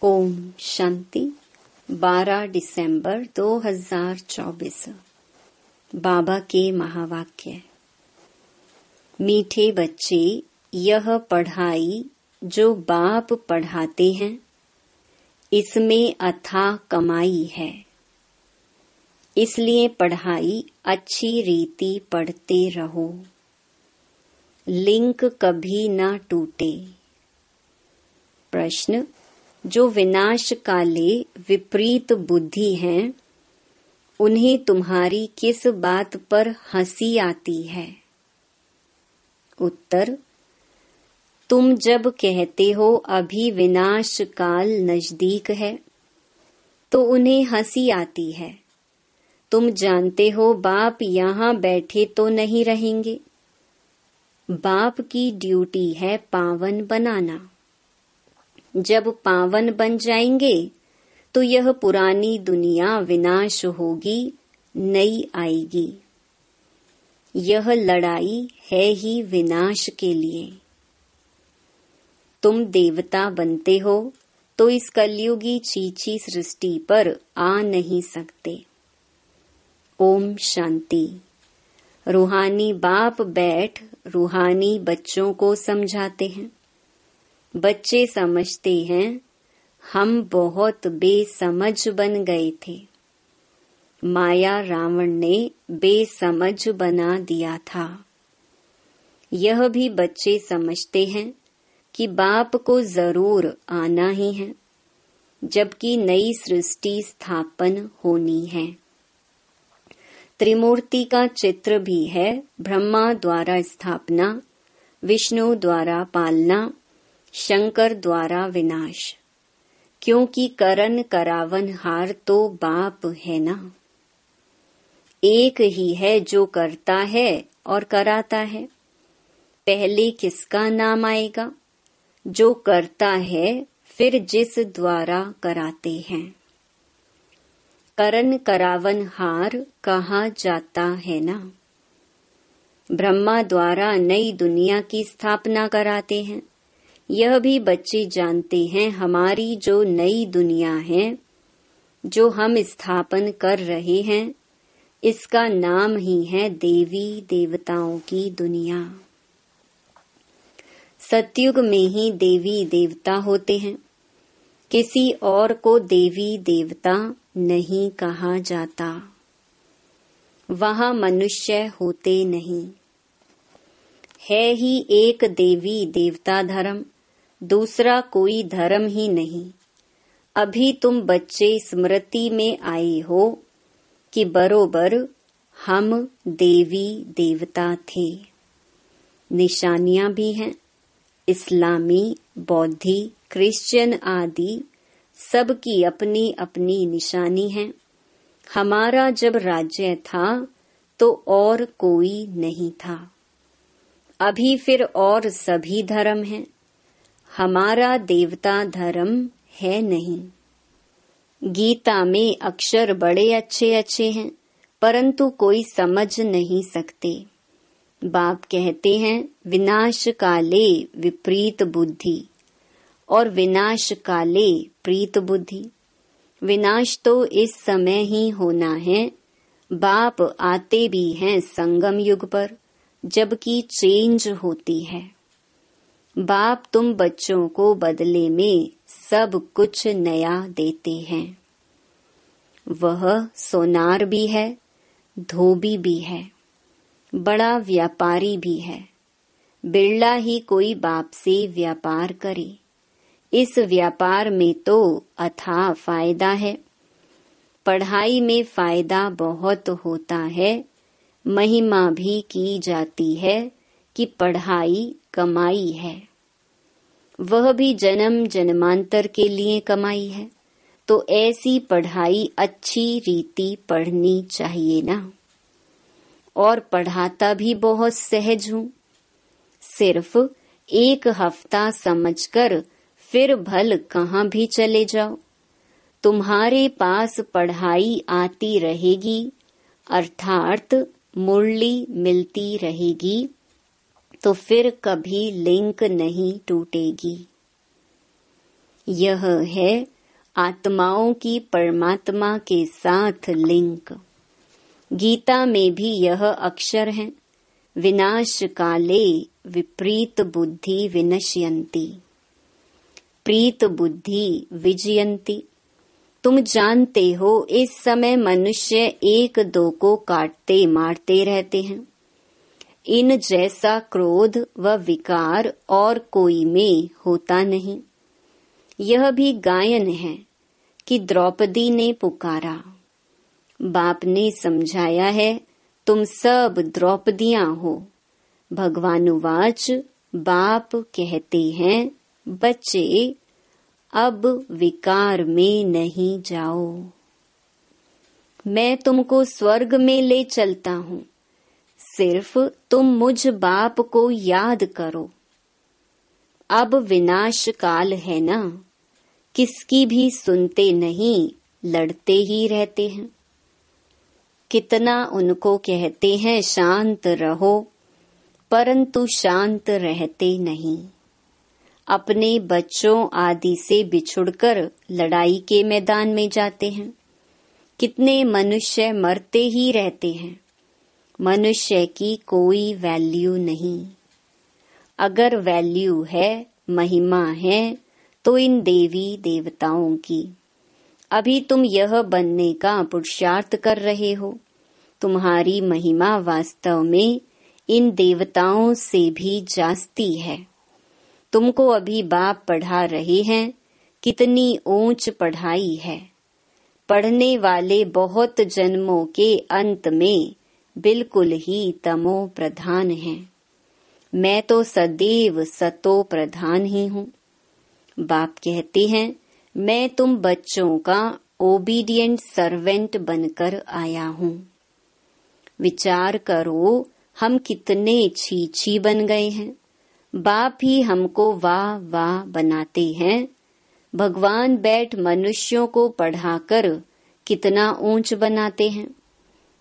ओम शांति। 12 दिसंबर 2024। बाबा के महावाक्य। मीठे बच्चे, यह पढ़ाई जो बाप पढ़ाते हैं, इसमें अथाह कमाई है। इसलिए पढ़ाई अच्छी रीति पढ़ते रहो, लिंक कभी न टूटे। प्रश्न: जो विनाश काले विपरीत बुद्धि हैं, उन्हें तुम्हारी किस बात पर हंसी आती है? उत्तर: तुम जब कहते हो अभी विनाश काल नजदीक है, तो उन्हें हंसी आती है। तुम जानते हो बाप यहाँ बैठे तो नहीं रहेंगे। बाप की ड्यूटी है पावन बनाना। जब पावन बन जाएंगे तो यह पुरानी दुनिया विनाश होगी, नई आएगी। यह लड़ाई है ही विनाश के लिए। तुम देवता बनते हो तो इस कलयुगी चीची सृष्टि पर आ नहीं सकते। ओम शांति। रूहानी बाप बैठ रूहानी बच्चों को समझाते हैं। बच्चे समझते हैं हम बहुत बेसमझ बन गए थे। माया रावण ने बेसमझ बना दिया था। यह भी बच्चे समझते हैं कि बाप को जरूर आना ही है, जबकि नई सृष्टि स्थापन होनी है। त्रिमूर्ति का चित्र भी है। ब्रह्मा द्वारा स्थापना, विष्णु द्वारा पालना, शंकर द्वारा विनाश। क्योंकि करन करावन हार तो बाप है ना। एक ही है जो करता है और कराता है। पहले किसका नाम आएगा? जो करता है, फिर जिस द्वारा कराते हैं। करन करावन हार कहा जाता है ना। ब्रह्मा द्वारा नई दुनिया की स्थापना कराते हैं। यह भी बच्चे जानते हैं हमारी जो नई दुनिया है, जो हम स्थापन कर रहे हैं, इसका नाम ही है देवी देवताओं की दुनिया। सतयुग में ही देवी देवता होते हैं। किसी और को देवी देवता नहीं कहा जाता। वहाँ मनुष्य होते नहीं। है ही एक देवी देवता धर्म, दूसरा कोई धर्म ही नहीं। अभी तुम बच्चे स्मृति में आए हो कि बरोबर हम देवी देवता थे। निशानियां भी हैं। इस्लामी, बौद्धि, क्रिश्चियन आदि सबकी अपनी अपनी निशानी है। हमारा जब राज्य था तो और कोई नहीं था। अभी फिर और सभी धर्म हैं। हमारा देवता धर्म है नहीं। गीता में अक्षर बड़े अच्छे अच्छे हैं, परंतु कोई समझ नहीं सकते। बाप कहते हैं विनाश काले विपरीत बुद्धि और विनाश काले प्रीत बुद्धि। विनाश तो इस समय ही होना है। बाप आते भी हैं संगम युग पर, जबकि चेंज होती है। बाप तुम बच्चों को बदले में सब कुछ नया देते हैं। वह सोनार भी है, धोबी भी है, बड़ा व्यापारी भी है। बिरला ही कोई बाप से व्यापार करे। इस व्यापार में तो अथाह फायदा है। पढ़ाई में फायदा बहुत होता है। महिमा भी की जाती है कि पढ़ाई कमाई है। वह भी जन्म जन्मांतर के लिए कमाई है। तो ऐसी पढ़ाई अच्छी रीति पढ़नी चाहिए ना। और पढ़ाता भी बहुत सहज हूँ। सिर्फ एक हफ्ता समझकर फिर भल कहाँ भी चले जाओ। तुम्हारे पास पढ़ाई आती रहेगी, अर्थात मुरली मिलती रहेगी, तो फिर कभी लिंक नहीं टूटेगी। यह है आत्माओं की परमात्मा के साथ लिंक। गीता में भी यह अक्षर है, विनाश काले विपरीत बुद्धि विनश्यन्ति, प्रीत बुद्धि विजयन्ति। तुम जानते हो इस समय मनुष्य एक दो को काटते मारते रहते हैं। इन जैसा क्रोध व विकार और कोई में होता नहीं। यह भी गायन है कि द्रौपदी ने पुकारा। बाप ने समझाया है, तुम सब द्रौपदियां हो। भगवानुवाच, बाप कहते हैं, बच्चे अब विकार में नहीं जाओ। मैं तुमको स्वर्ग में ले चलता हूँ, सिर्फ तुम मुझ बाप को याद करो। अब विनाश काल है ना, किसकी भी सुनते नहीं, लड़ते ही रहते हैं। कितना उनको कहते हैं शांत रहो, परंतु शांत रहते नहीं। अपने बच्चों आदि से बिछुड़कर लड़ाई के मैदान में जाते हैं। कितने मनुष्य मरते ही रहते हैं। मनुष्य की कोई वैल्यू नहीं। अगर वैल्यू है, महिमा है, तो इन देवी देवताओं की। अभी तुम यह बनने का पुरुषार्थ कर रहे हो। तुम्हारी महिमा वास्तव में इन देवताओं से भी जास्ती है। तुमको अभी बाप पढ़ा रहे हैं, कितनी ऊंच पढ़ाई है। पढ़ने वाले बहुत जन्मों के अंत में बिल्कुल ही तमो प्रधान हैं। मैं तो सदैव सतो प्रधान ही हूँ। बाप कहते हैं, मैं तुम बच्चों का ओबीडियंट सर्वेंट बनकर आया हूँ। विचार करो, हम कितने छी बन गए हैं। बाप ही हमको वाह वाह बनाते हैं। भगवान बैठ मनुष्यों को पढ़ाकर कितना ऊंच बनाते हैं।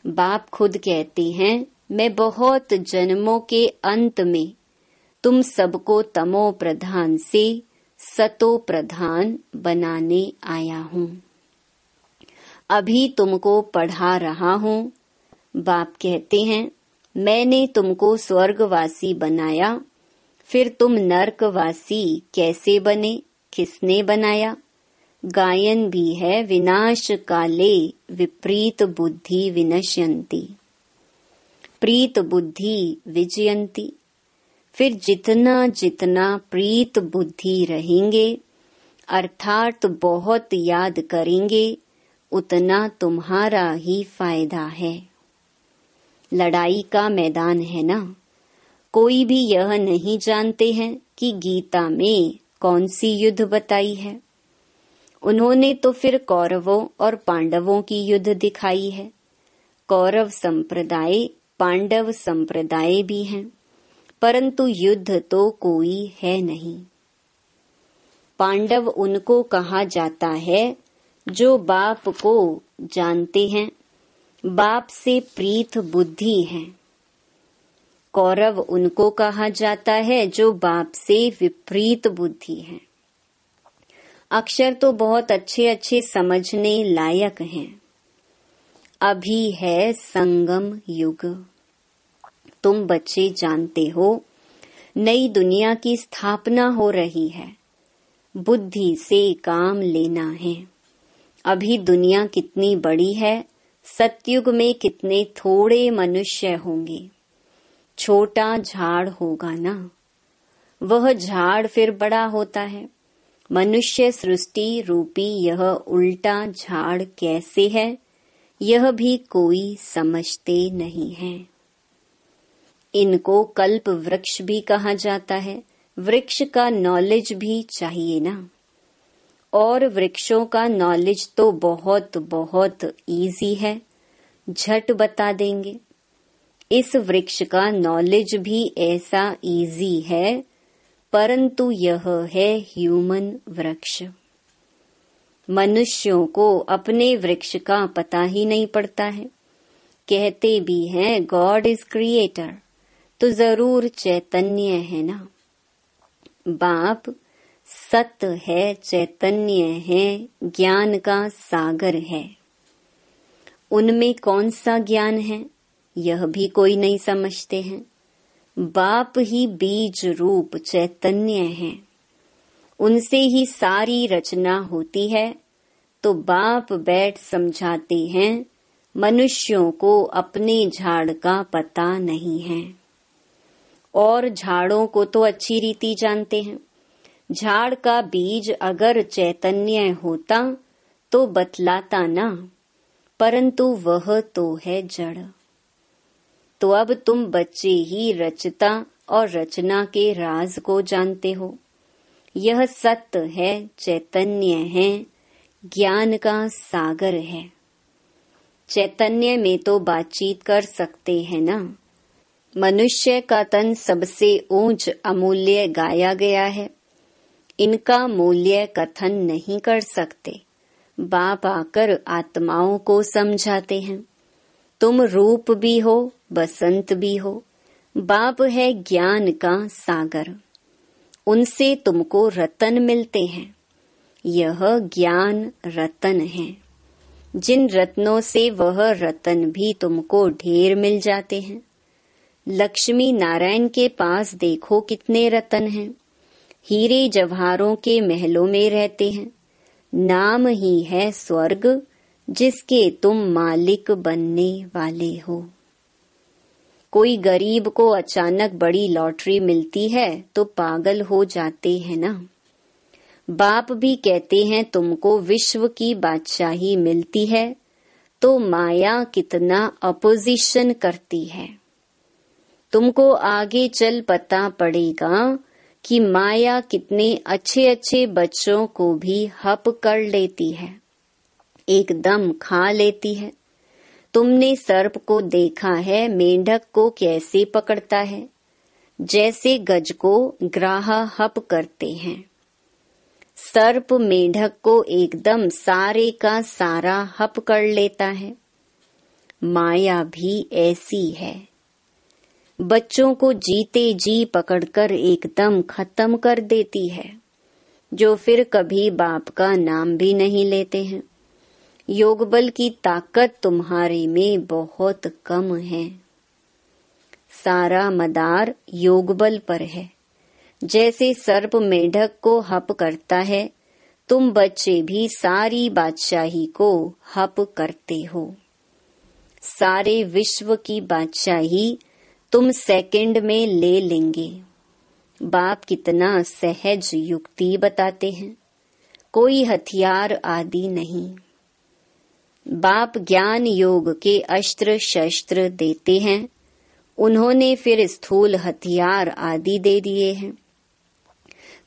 बाप खुद कहते हैं, मैं बहुत जन्मों के अंत में तुम सबको तमो प्रधान से सतो प्रधान बनाने आया हूँ। अभी तुमको पढ़ा रहा हूँ। बाप कहते हैं, मैंने तुमको स्वर्गवासी बनाया, फिर तुम नरकवासी कैसे बने, किसने बनाया? गायन भी है, विनाश काले विपरीत बुद्धि विनश्यन्ति, प्रीत बुद्धि विजयन्ति। फिर जितना जितना प्रीत बुद्धि रहेंगे, अर्थात बहुत याद करेंगे, उतना तुम्हारा ही फायदा है। लड़ाई का मैदान है ना। कोई भी यह नहीं जानते हैं कि गीता में कौन सी युद्ध बताई है। उन्होंने तो फिर कौरवों और पांडवों की युद्ध दिखाई है। कौरव संप्रदाय, पांडव संप्रदाय भी हैं, परंतु युद्ध तो कोई है नहीं। पांडव उनको कहा जाता है जो बाप को जानते हैं, बाप से प्रीत बुद्धि है। कौरव उनको कहा जाता है जो बाप से विपरीत बुद्धि है। अक्षर तो बहुत अच्छे अच्छे समझने लायक हैं। अभी है संगम युग। तुम बच्चे जानते हो, नई दुनिया की स्थापना हो रही है। बुद्धि से काम लेना है। अभी दुनिया कितनी बड़ी है। सतयुग में कितने थोड़े मनुष्य होंगे। छोटा झाड़ होगा ना, वह झाड़ फिर बड़ा होता है। मनुष्य सृष्टि रूपी यह उल्टा झाड़ कैसे है, यह भी कोई समझते नहीं है। इनको कल्प वृक्ष भी कहा जाता है। वृक्ष का नॉलेज भी चाहिए ना। और वृक्षों का नॉलेज तो बहुत बहुत इजी है, झट बता देंगे। इस वृक्ष का नॉलेज भी ऐसा इजी है, परंतु यह है ह्यूमन वृक्ष। मनुष्यों को अपने वृक्ष का पता ही नहीं पड़ता है। कहते भी हैं गॉड इज क्रिएटर, तो जरूर चैतन्य है ना। बाप सत्य है, चैतन्य है, ज्ञान का सागर है। उनमें कौन सा ज्ञान है यह भी कोई नहीं समझते हैं। बाप ही बीज रूप चैतन्य है, उनसे ही सारी रचना होती है। तो बाप बैठ समझाते हैं, मनुष्यों को अपने झाड़ का पता नहीं है और झाड़ों को तो अच्छी रीति जानते हैं। झाड़ का बीज अगर चैतन्य होता तो बतलाता ना, परंतु वह तो है जड़। तो अब तुम बच्चे ही रचता और रचना के राज को जानते हो। यह सत्य है, चैतन्य है, ज्ञान का सागर है। चैतन्य में तो बातचीत कर सकते हैं ना। मनुष्य का तन सबसे ऊंच अमूल्य गाया गया है, इनका मूल्य कथन नहीं कर सकते। बाप आकर आत्माओं को समझाते हैं, तुम रूप भी हो, बसंत भी हो। बाप है ज्ञान का सागर, उनसे तुमको रतन मिलते हैं। यह ज्ञान रतन है। जिन रत्नों से वह रतन भी तुमको ढेर मिल जाते हैं। लक्ष्मी नारायण के पास देखो कितने रतन हैं। हीरे जवाहरों के महलों में रहते हैं। नाम ही है स्वर्ग, जिसके तुम मालिक बनने वाले हो। कोई गरीब को अचानक बड़ी लॉटरी मिलती है तो पागल हो जाते हैं ना। बाप भी कहते हैं तुमको विश्व की बादशाही मिलती है तो माया कितना अपोजिशन करती है। तुमको आगे चल पता पड़ेगा कि माया कितने अच्छे अच्छे बच्चों को भी हप कर लेती है, एकदम खा लेती है। तुमने सर्प को देखा है मेंढक को कैसे पकड़ता है, जैसे गज को ग्राहा हप करते हैं। सर्प मेंढक को एकदम सारे का सारा हप कर लेता है। माया भी ऐसी है, बच्चों को जीते जी पकड़कर एकदम खत्म कर देती है, जो फिर कभी बाप का नाम भी नहीं लेते हैं। योग बल की ताकत तुम्हारे में बहुत कम है। सारा मदार योग बल पर है। जैसे सर्प मेंढक को हप करता है, तुम बच्चे भी सारी बादशाही को हप करते हो। सारे विश्व की बादशाही तुम सेकंड में ले लेंगे। बाप कितना सहज युक्ति बताते हैं, कोई हथियार आदि नहीं। बाप ज्ञान योग के अस्त्र शस्त्र देते हैं, उन्होंने फिर स्थूल हथियार आदि दे दिए हैं।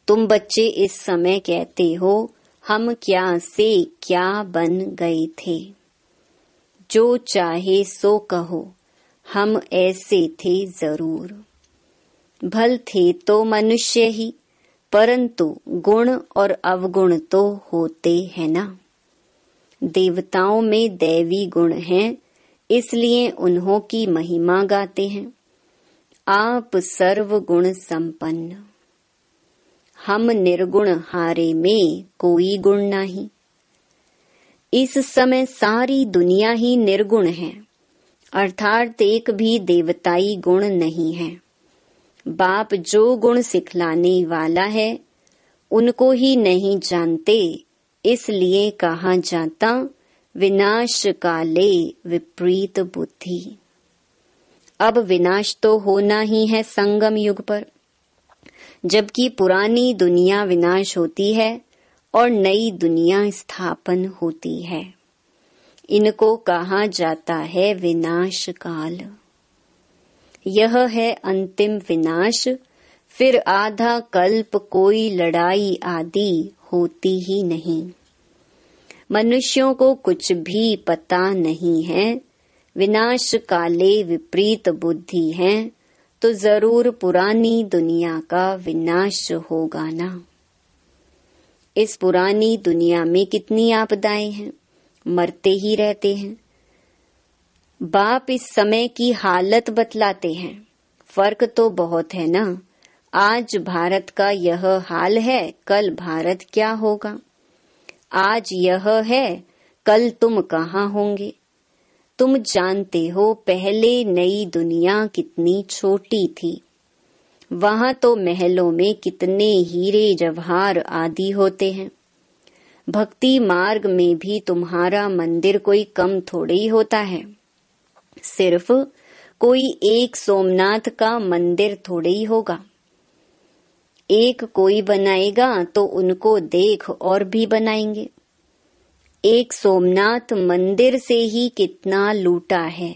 तुम बच्चे इस समय कहते हो हम क्या से क्या बन गए थे। जो चाहे सो कहो, हम ऐसे थे जरूर। भल थे तो मनुष्य ही, परंतु गुण और अवगुण तो होते हैं ना। देवताओं में दैवी गुण हैं, इसलिए उन्हों की महिमा गाते हैं। आप सर्व गुण संपन्न, हम निर्गुण हारे में कोई गुण नहीं। इस समय सारी दुनिया ही निर्गुण है, अर्थात एक भी देवताई गुण नहीं है। बाप जो गुण सिखलाने वाला है उनको ही नहीं जानते, इसलिए कहा जाता विनाश काले विपरीत बुद्धि। अब विनाश तो होना ही है संगम युग पर, जबकि पुरानी दुनिया विनाश होती है और नई दुनिया स्थापन होती है। इनको कहा जाता है विनाश काल। यह है अंतिम विनाश, फिर आधा कल्प कोई लड़ाई आदि होती ही नहीं। मनुष्यों को कुछ भी पता नहीं है। विनाश काले विपरीत बुद्धि है तो जरूर पुरानी दुनिया का विनाश होगा ना। इस पुरानी दुनिया में कितनी आपदाएं हैं, मरते ही रहते हैं। बाप इस समय की हालत बतलाते हैं। फर्क तो बहुत है ना। आज भारत का यह हाल है, कल भारत क्या होगा? आज यह है, कल तुम कहाँ होंगे? तुम जानते हो पहले नई दुनिया कितनी छोटी थी। वहां तो महलों में कितने हीरे जवाहर आदि होते हैं। भक्ति मार्ग में भी तुम्हारा मंदिर कोई कम थोड़ी ही होता है। सिर्फ कोई एक सोमनाथ का मंदिर थोड़े ही होगा। एक कोई बनाएगा तो उनको देख और भी बनाएंगे। एक सोमनाथ मंदिर से ही कितना लूटा है।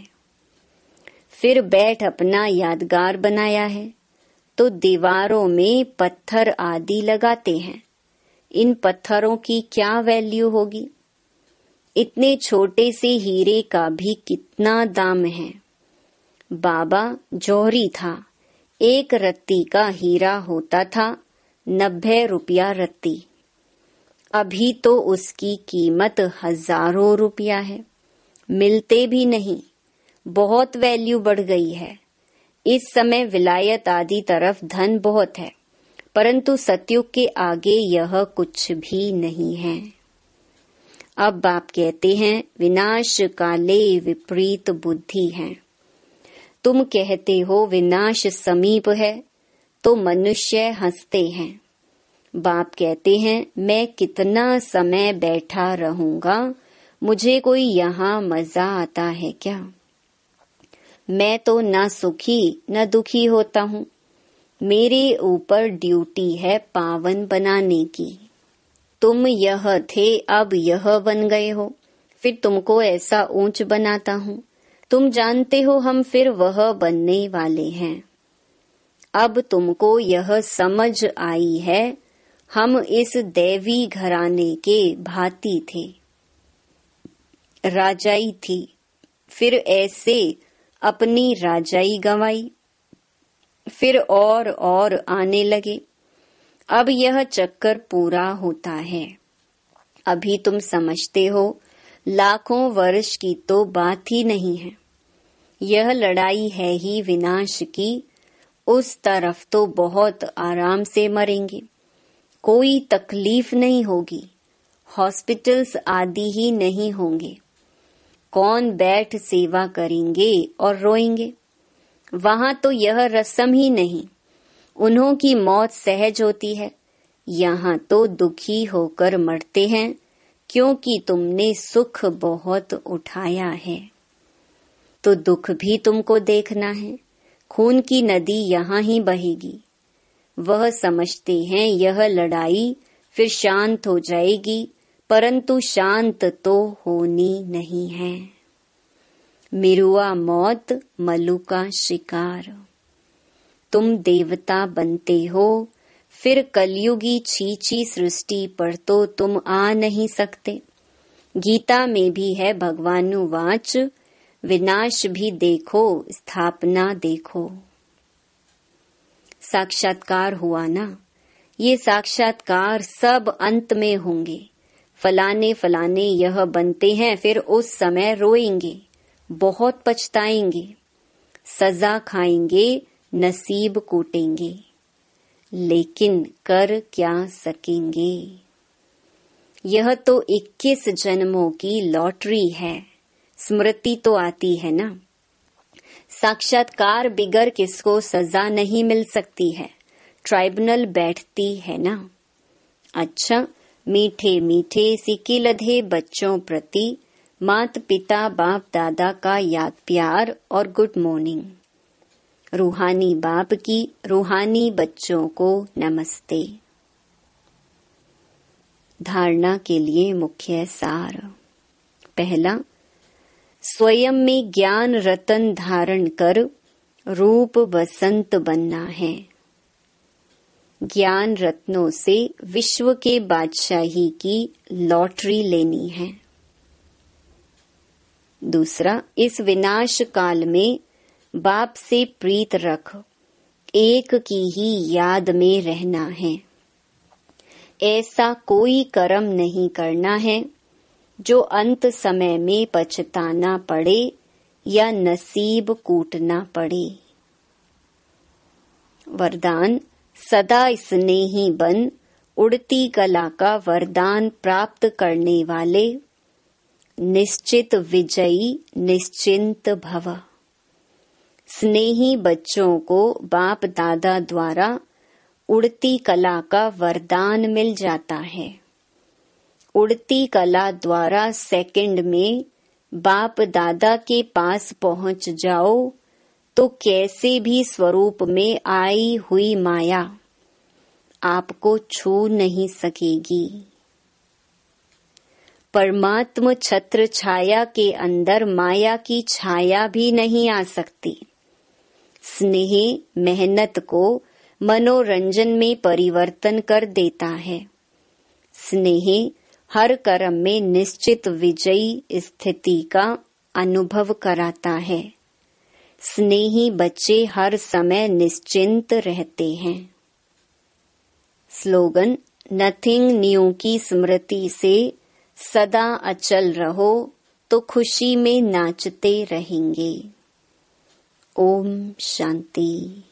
फिर बैठ अपना यादगार बनाया है तो दीवारों में पत्थर आदि लगाते हैं। इन पत्थरों की क्या वैल्यू होगी? इतने छोटे से हीरे का भी कितना दाम है। बाबा जौहरी था, 1 रत्ती का हीरा होता था 90 रुपया रत्ती। अभी तो उसकी कीमत हजारों रुपया है, मिलते भी नहीं। बहुत वैल्यू बढ़ गई है। इस समय विलायत आदि तरफ धन बहुत है, परंतु सतयुग के आगे यह कुछ भी नहीं है। अब बाप कहते हैं विनाश काले विपरीत बुद्धि है। तुम कहते हो विनाश समीप है तो मनुष्य हंसते हैं। बाप कहते हैं मैं कितना समय बैठा रहूंगा, मुझे कोई यहाँ मजा आता है क्या? मैं तो न सुखी न दुखी होता हूँ। मेरे ऊपर ड्यूटी है पावन बनाने की। तुम यह थे, अब यह बन गए हो, फिर तुमको ऐसा ऊंच बनाता हूँ। तुम जानते हो हम फिर वह बनने वाले हैं। अब तुमको यह समझ आई है, हम इस दैवी घराने के भांति थे। राजाई थी, फिर ऐसे अपनी राजाई गंवाई, फिर और आने लगे। अब यह चक्कर पूरा होता है। अभी तुम समझते हो लाखों वर्ष की तो बात ही नहीं है। यह लड़ाई है ही विनाश की। उस तरफ तो बहुत आराम से मरेंगे, कोई तकलीफ नहीं होगी। हॉस्पिटल्स आदि ही नहीं होंगे। कौन बैठ सेवा करेंगे और रोएंगे? वहां तो यह रस्म ही नहीं। उन्हों की मौत सहज होती है। यहाँ तो दुखी होकर मरते हैं, क्योंकि तुमने सुख बहुत उठाया है। तो दुख भी तुमको देखना है। खून की नदी यहाँ ही बहेगी। वह समझते हैं यह लड़ाई फिर शांत हो जाएगी, परंतु शांत तो होनी नहीं है। मिरुआ मौत, मलू का शिकार। तुम देवता बनते हो, फिर कलयुगी छीछी सृष्टि पर तो तुम आ नहीं सकते। गीता में भी है भगवानुवाच, विनाश भी देखो स्थापना देखो। साक्षात्कार हुआ ना। ये साक्षात्कार सब अंत में होंगे। फलाने फलाने यह बनते हैं, फिर उस समय रोएंगे, बहुत पछताएंगे, सजा खाएंगे, नसीब कूटेंगे, लेकिन कर क्या सकेंगे? यह तो 21 जन्मों की लॉटरी है। स्मृति तो आती है ना। साक्षात्कार बिगर किसको सजा नहीं मिल सकती है। ट्राइब्यूनल बैठती है ना। अच्छा, मीठे मीठे सिक्के लधे बच्चों प्रति माता पिता बाप दादा का याद प्यार और गुड मॉर्निंग। रूहानी बाप की रूहानी बच्चों को नमस्ते। धारणा के लिए मुख्य सार। पहला, स्वयं में ज्ञान रतन धारण कर रूप बसंत बनना है। ज्ञान रत्नों से विश्व के बादशाही की लॉटरी लेनी है। दूसरा, इस विनाश काल में बाप से प्रीत रख, एक की ही याद में रहना है। ऐसा कोई कर्म नहीं करना है जो अंत समय में पछताना पड़े या नसीब कूटना पड़े। वरदान, सदा स्नेही बन उड़ती कला का वरदान प्राप्त करने वाले निश्चित विजयी निश्चिंत भव। स्नेही बच्चों को बाप दादा द्वारा उड़ती कला का वरदान मिल जाता है। उड़ती कला द्वारा सेकंड में बाप दादा के पास पहुंच जाओ तो कैसे भी स्वरूप में आई हुई माया आपको छू नहीं सकेगी। परमात्म छत्र छाया के अंदर माया की छाया भी नहीं आ सकती। स्नेह मेहनत को मनोरंजन में परिवर्तन कर देता है। स्नेह हर कर्म में निश्चित विजयी स्थिति का अनुभव कराता है। स्नेही बच्चे हर समय निश्चिंत रहते हैं। स्लोगन, नथिंग न्यू की स्मृति से सदा अचल रहो तो खुशी में नाचते रहेंगे। ओम शांति।